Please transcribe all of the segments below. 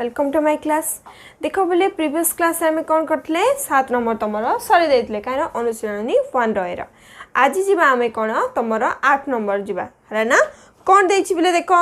Welcome to my class. देख बोले previous class आम कौन करते 7 नंबर तुम सरी देते कहीं अनुशीलनी 1 रही आज जीवा आम कौन तुम 8 नंबर जीवा है ना। कौन दे बोले देख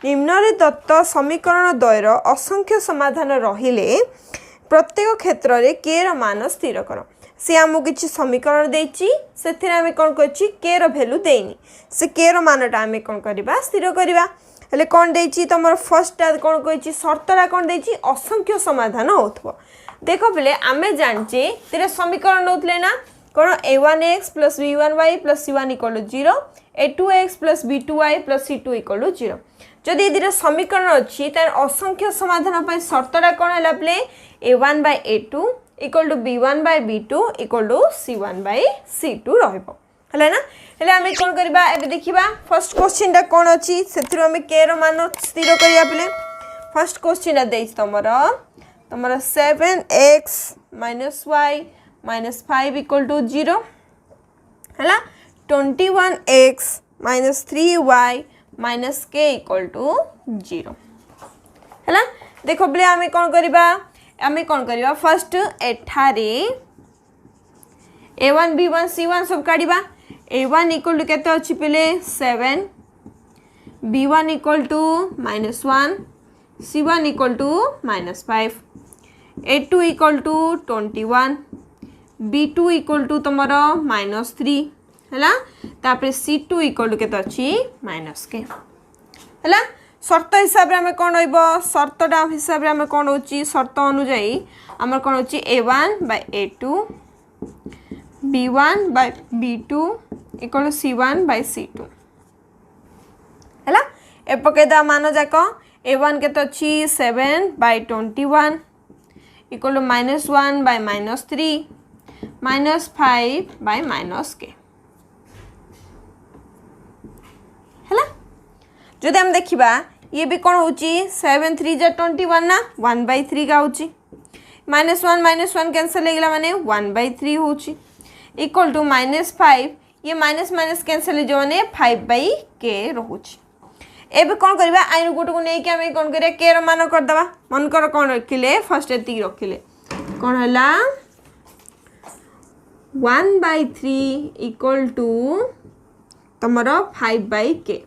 निम्न दत्त समीकरण द्वयर असंख्य समाधान रहिले प्रत्येक क्षेत्र में के मान स्थिर कर। सी आमको किसी समीकरण देती से आम कौन कर के भैल्यू देनी से के मानटा आम कौन करवा स्थिर करवा हेले कौन देती तुम फर्स्टा कौन कही सर्तटा कौन देती असंख्य समाधान हो देख बोले आम जाचे तेरे समीकरण नौले ना कौन a1x plus b1y plus c1 equal 0 a2x plus b2y plus c2 equal 0 जदि ये समीकरण अच्छी तार असंख्य समाधान सर्तटा कौन है बोले a1 by a2 equal to b1 by b2 equal to c1 by c2 है ना। हेले आम कौन करवा एबे देखिबा फर्स्ट क्वेश्चन टा कौन अच्छी से आम के मान स्थिर करिया बोले फर्स्ट क्वेश्चन दे तुमर 7x minus y minus 5 equal to 0 है 21x minus 3y minus k equal to 0 है। देख बोले आम कौन करवा फर्स्ट एठारे a1 b1 c1 सब काढ़ा a1 इक्वल टू केते अच्छी पिले 7 b1 equal to -1 c1 equal to -5 a2 equal to 21 b2 equal to तुमर -3 है तापर c2 इक्वल टू केते अच्छी -k है। शर्त हिसाब रे हमें कौन रही शर्तटा हिसाब रे हमें कौन होची शर्त अनुजाई आम कौन होची a1 by a2 b1 by b2 equal c1 by c2 है ए पकेदा मान जाक a1 के अच्छी 7 by 21 equal to -1 by -3 -5 by -k है। जदि हम देखिबा ये भी कौन होची 7 3 जा 21 ना 1/3 का होची -1 कैंसल हो माने 1/3 होची इक्वल टू -5 ये माइनस माइनस कैंसल जो मैंने 5/k रोचे। एबे कौन करवा आइन गोटे को नहीं आम कौन करिया के मान करदे मन कर कौन रखिले फर्स्ट एति रखिले कौन है 1/3 इक्वल टू तुमर 5/k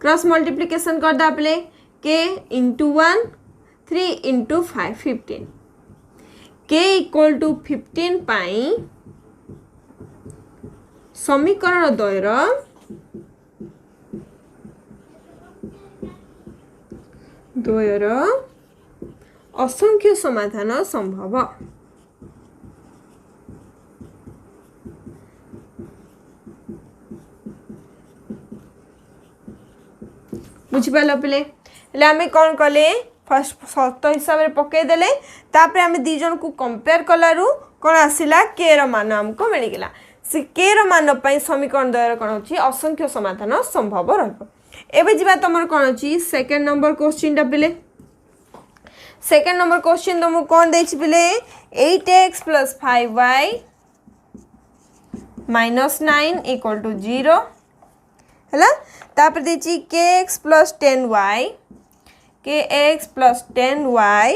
क्रॉस मल्टीप्लिकेशन करदे आपले k into 1 3 into 5 15 k equal to 15 पाई समीकरण द्वयर असंख्य समाधान संभव। बुझिपाल पिले हेले आमे कौन कले फर्स्ट शर्त हिसाब से पकईदेले तापर आम दी जन को कंपेयर कलारू कौन आसला के मान आमको मिलगला से के मान समीकरण द्वयर कौन अच्छी असंख्य समाधान संभव रहा। तुम कौन अच्छी सेकेंड नंबर क्वेश्चन पिले सेकेंड नंबर क्वेश्चन तुमको कौन दे पिले 8x plus 5y minus 9 equal to 0 है तापर देची kx plus 10y kx plus 10y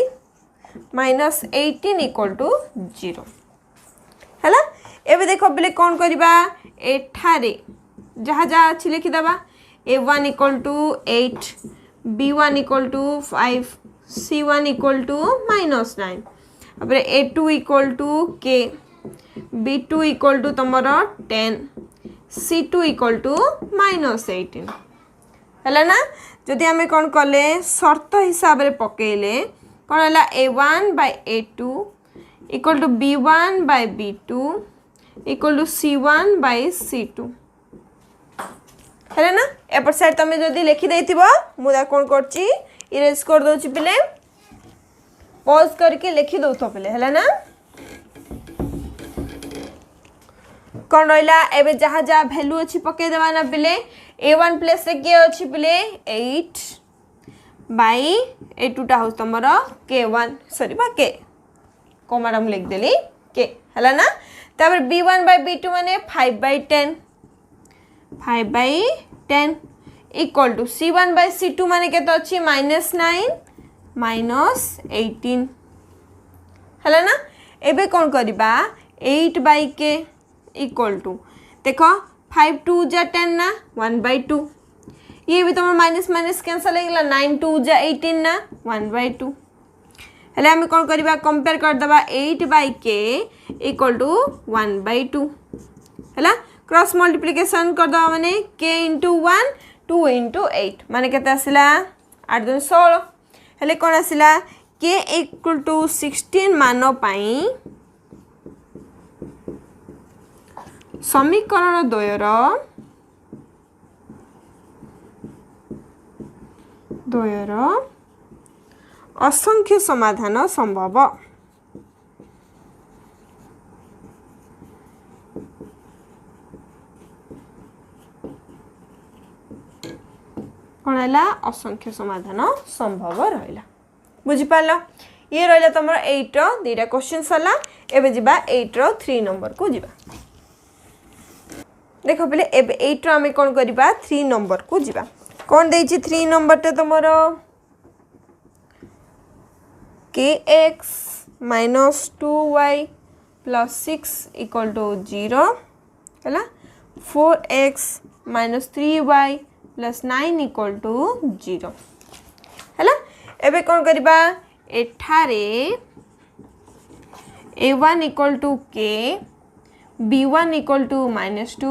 minus 18 equal to 0 है। एबे देखो बोले कौन करवा एठारे जहाँ जहाँ अच्छी लिखिदबा a1 equal to 8 b1 equal to 5 c1 equal to -9 अब a2 equal to k b2 equal to तुमर 10 c2 इक्वल टू -18 है ना। जदि आम कौन कले शर्त हिसाब से पकईले कौन है a1 by a2 equal to b1 by b2 equal to c1 by c2 है ना। एपट साइड तुम जदि लिखिदे मुझे कौन कर इरेज कर दौची पिले पॉज करके लिखि दौ पिले है ना। कौन रहा एबे जहाँ जहाँ वैल्यू अच्छी पकई देवा ना पिले a1 प्लस से के अच्छी पिले 8 बाई a2 टा हो तुम k1 सॉरी बा k कमाटा लिख देली k है ना। तापर b1 बाय b2 माने 5/10 5/10 equal to c1 by c2 माने केते अच्छी -9 -18 है ना। एबे कौन करबा 8/k इक्वल टू देख 5 2 जा 10 ना 1/2 ये भी तुम माइनस माइनस कैंसल हो 9 2 जा 18 ना 1/2 हेले आम कौन करवा कंपेयर करदे 8/k इक्वल टू 1/2 है क्रॉस मल्टीप्लिकेशन करदे माने k इंटू 1 2 इंटू 8 माने केते आसिला 8 2 16 हेले कौन आसिला k इक्वल टू 16 मान पाई समीकरण द्वयर असंख्य समाधान संभव कौन है असंख्य समाधान संभव रहा बुझिपाल ये रहा तुम 8 2टा क्वेश्चन सरला एबे जिबा 8 3 नंबर को जिबा देख पे एबे 8 आम कौन करवा 3 नंबर को जिबा कौन दे 3 नंबर टे तुम kx -2y + 6 = 0 है 4x -3y + 9 = 0 है एबे कौन करवा एठारे a1 = k b1 = -2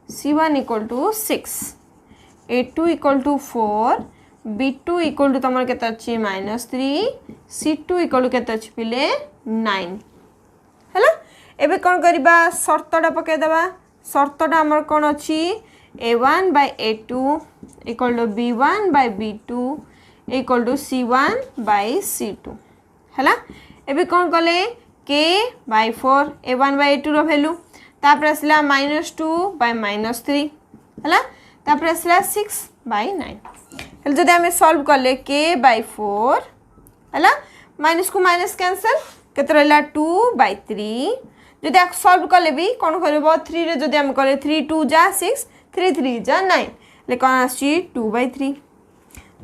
c1 = 6 a2 = 4 b2 = तुम केते अछि -3 c2 = केते अछि पिले 9 है एबे कौन करवा शर्तटा पके देबा शर्तटा हमर कौन अछि a1 by a2 = b1 by b2 = c1 by c2 है एबे कौन कले k by 4 a1 by a2 रो वैल्यू तापर आसला -2 by -3 है तापर आसला 6 by 9 हेल जदि आमे सॉल्व करले k by 4 है माइनस को माइनस कैंसल केते रहला 2 by 3 जदि आप सॉल्व करले भी कौन करबो 3 रे जदि हम करले 3 2 जा 6 3 3 जा 9 ले कौन आसी 2 by 3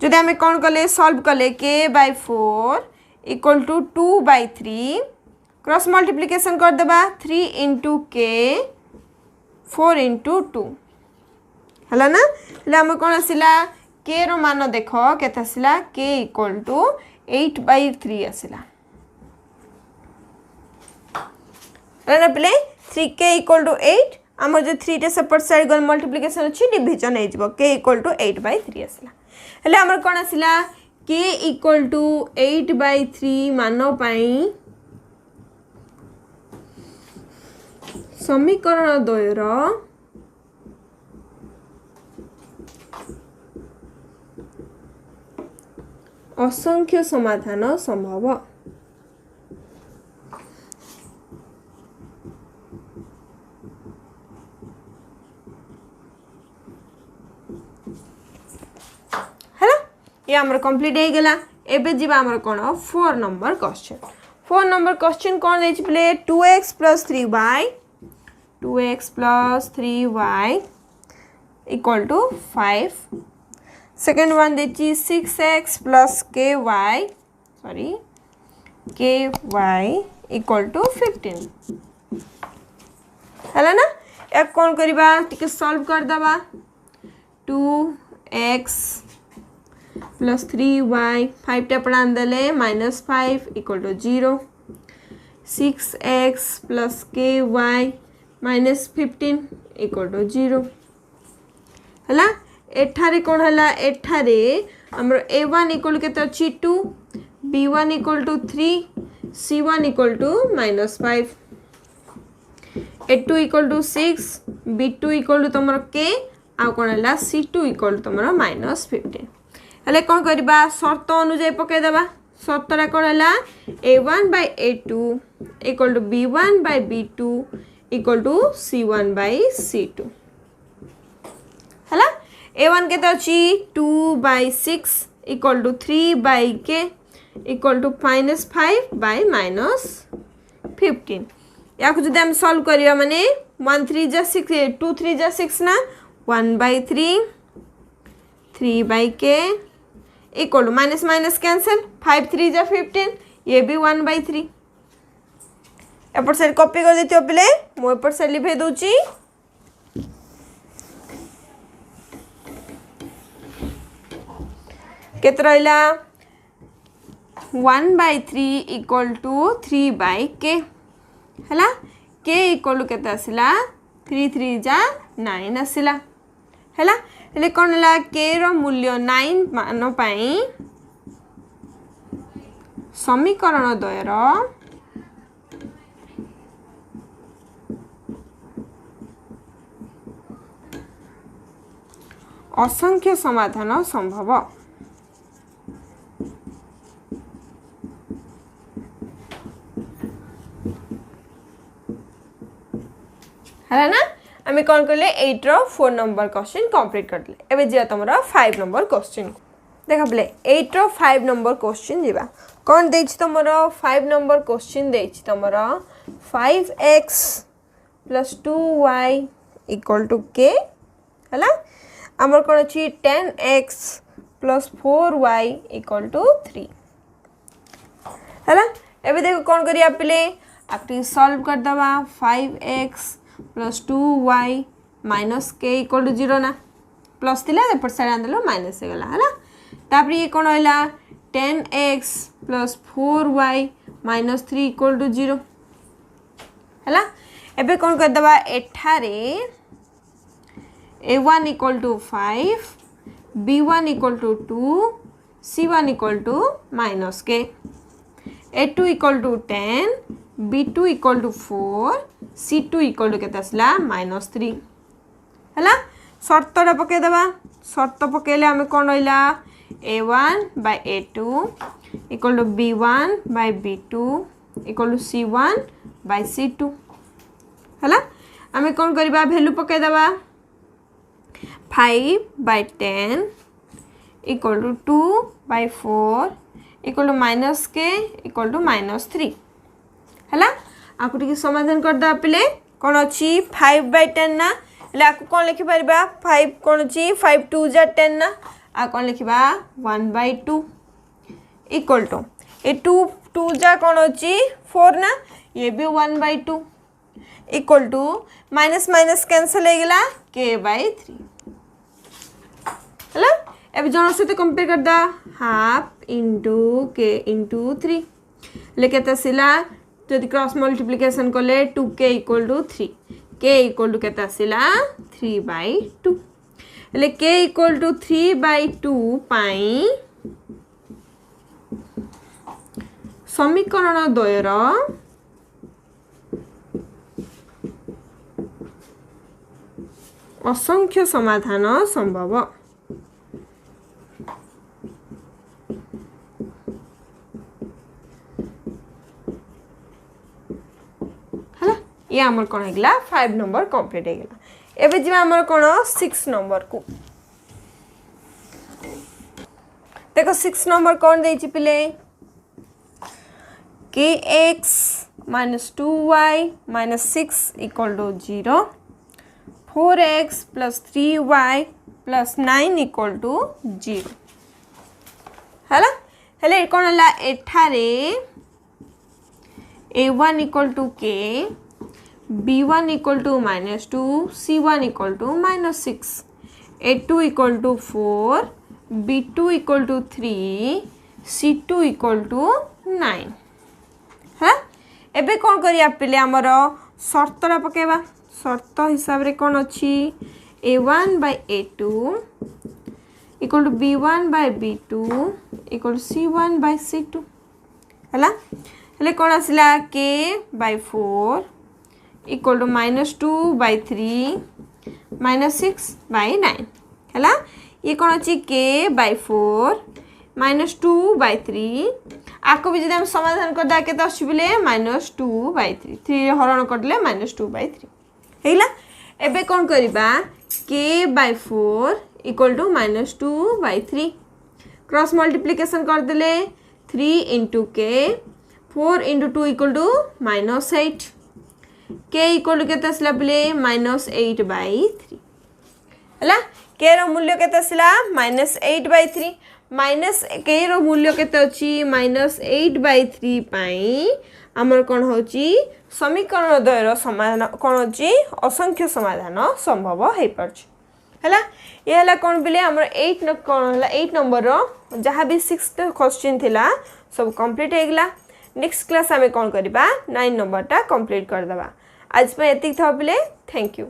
जदि आमे कौन करले सॉल्व करले k by 4 = 2 by 3 cross multiplication कर देबा 3 × k 4 × 2 हला ना ले हम कौन आसिला k रो मान देखो केते आसिला k = 8/3 आसिला रहना पले 3k = 8 आमर जो 3 टे सेपरेट साइड गल मल्टीप्लिकेशन अछि डिवीजन हे जबो k = 8/3 आसिला हेले हमर कोन आसिला k = 8/3 मान पाई समीकरण द्वयर असंख्य समाधान संभव ये आमर कंप्लीट हो गला एबे जीवा आमर कोन 4 नंबर क्वेश्चन 4 नंबर क्वेश्चन कोन दैछ प्ले 2x + 3y 2x + 3y = 5 second one दैछि 6x + ky = 15 हला ना या कोन करबा टिके सॉल्व कर दबा 2x + 3y 5 टे पढ़ा देले -5 = 0 6x + ky -15 = 0 हला एठारे कोन हला एठारे हमर a1 = केते अछि 2 b1 = 3 c1 = -5 a2 = 6 b2 = तमर k आ कोन हला c2 = तमर -15 हेले कौन करबा शर्त अनुसार पके देबा शर्तरा कोन हला a1 by a2 = b1 by b2 = c1 by c2 हला a1 केते अछि 2 by 6 = 3 by k = -5 by -15 याको जदि हम सॉल्व करिया माने 1 3 जा 6 2 3 जा 6 ना 1/3 3 by k equal to minus minus cancel 5 3 जा 15 ये भी 1/3 एपट साइड कॉपी कर देती पिले मु एपट साइड लिभे दूची केते रहला 1/3 इक्वल टू 3/k हला k इक्वल टू केते आसिला 3 3 जा 9 आसिला हला हेले कोन ला k रो मूल्य 9 मान पई समीकरण द्वयर असंख्य समाधान संभव है ना आम कौन कले 8 रो 4 नंबर क्वेश्चन कंप्लीट करले एबे जिया तमरा 5 नंबर क्वेश्चन देखा बोले 8 रो 5 नंबर क्वेश्चन जीवा कौन देछि तमरा 5 नंबर क्वेश्चन देछि तमरा 5x + 2y = k हला हमर कोन अछि 10x + 4y = 3 हला एबे देखो कौन करिया पले आपटी सॉल्व कर दवा 5x + 2y - k = 0 ना प्लस थिला एपर साइड आंदलो माइनस हे गला हला तापर ये कोन होइला 10x + 4y - 3 = 0 हला एबे कोन कर दवा एठारे a1 = 5 b1 = 2 c1 = -k a2 = 10 b2 = 4 c2 = केते आसला -3 हला शर्तटा पके दबा शर्त पकेले हमें कोन होइला a1 by a2 = b1 by b2 = c1 by c2 हला हमें कोन करबा वैल्यू पके दबा 5 by 10 = 2 by 4 = -k = -3 हला आपको टिके समाधान कर दा पिले कोन अछि 5 by 10 ना ले आपको कोन लिखि परबा 5 कोन अछि 5 2 जा 10 ना आ कोन लिखिबा 1/2 इक्वल टू ए 2 2 जा कोन अछि 4 ना ये भी 1/2 equal to minus minus cancel हो गला k/3 हला अब जन से कंपेयर कर दा हाफ इनटू k इनटू 3 लेके तसिला जदि क्रॉस मल्टीप्लिकेशन कले 2k = 3 k = केता आसिला 3/2 ले k = 3/2 पाई समीकरण द्वयर असंख्य समाधान संभव ये आमर कौन है 5 नंबर कंप्लीट है एबे जिबा आमर कौन 6 नंबर को देखो 6 नंबर कौन देछि पिले kx - 2y - 6 = 0 4x + 3y + 9 = 0 हला हेले कौन हला एठारे a1 = k b1 = -2 c1 = -6 a2 = 4 b2 = 3 c2 = 9 हाँ एबे कौन करिया पिले हमर शर्तरा पकेबा शर्त हिसाब रे कौन अछि a1 by a2 = b1 by b2 = c1 by c2 हला हेले कौन आसिला k/4 = -2/3 -6/9 हला ये कौन अछि k/4 -2/3 आपको भी जब हम समाधान कर दा केता अछि बिले -2/3 3 हरण करले -2/3 हेला एबे कौन करिबा k/4 = -2/3 क्रॉस मल्टीप्लिकेशन कर देले 3 * k 4 * 2 = -8 k = केते असला बिले -8/3 हला k रो मूल्य केते असला -8/3 माइनस के रो मूल्य केते अछि -8/3 आमर कौन होची समीकरण द्वयर समाधान कौन होची असंख्य समाधान संभव हो पारछ हैला ये हैला कौन बिले हमर 8 कौन हैला 8 नंबर रो जहाँ भी 6th क्वेश्चन थिला सब कंप्लीट हो गला नेक्स्ट क्लास हमें कौन करबा 9 नंबर टा कंप्लीट कर दबा आज पे एतिक था बिले थैंक यू।